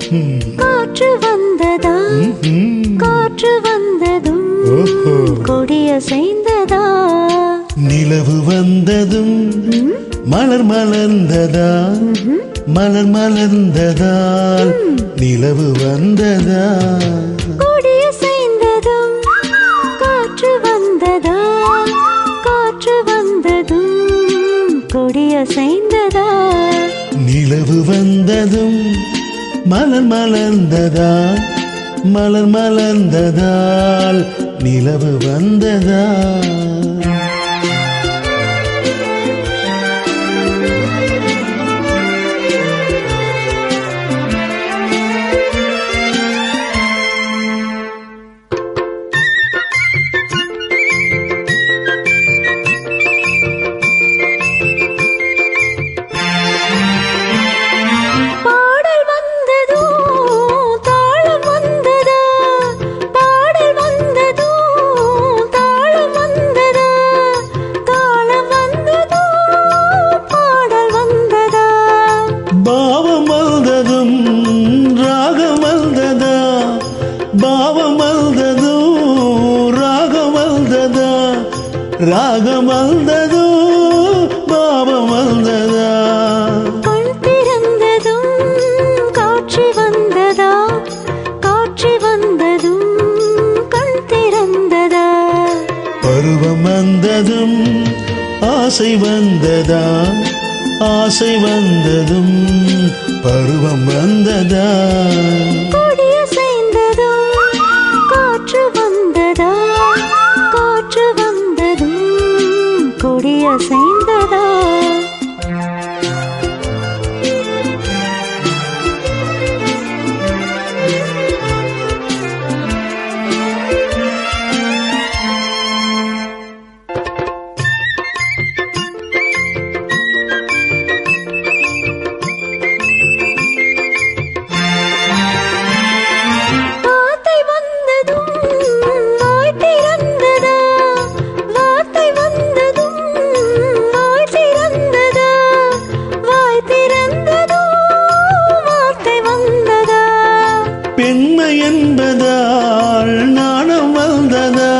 காற்று வந்ததா காற்று வந்ததும் கொடியசைந்ததா நிலவு வந்ததும் மலர் மலர்ந்ததா மலர் மலர்ந்ததால் நிலவு வந்ததா கொடியசைந்ததும் காற்று வந்ததா காற்று வந்ததும் கொடியசைந்ததா நிலவு வந்ததும் மலர் மலர்ந்ததா மலர் மலர்ந்ததால் நிலவு வந்ததா ராகம் வந்ததோ பாவம் வந்ததா கண் திறந்ததும் காட்சி வந்ததா காட்சி வந்ததும் கண் திறந்ததா பருவம் வந்ததும் ஆசை வந்ததா ஆசை வந்ததும் பருவம் வந்ததா கொடியசைந்ததும் காற்று வந்ததா காற்று வந்ததும் கொடியசைந்ததா பெண்மை என்பதால் நாணம் வந்ததா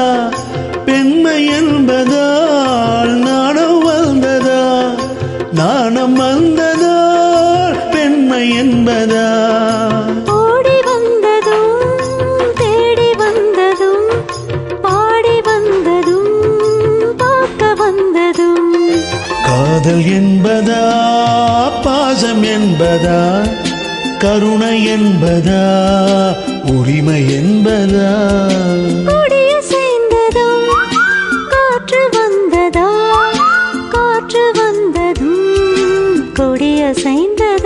பெண்மை என்பதால் நாணம் வந்ததா நாணம் வந்ததா பெண்மை என்பதா ஓடி வந்ததும் தேடி வந்ததும் பாடி வந்ததும் பார்க்க வந்ததும் காதல் என்பதா பாசம் என்பதா கருணை என்பதா உரிமை என்பதா கொடியசைந்ததும் காற்று வந்ததா காற்று வந்ததும் கொடியசைந்ததா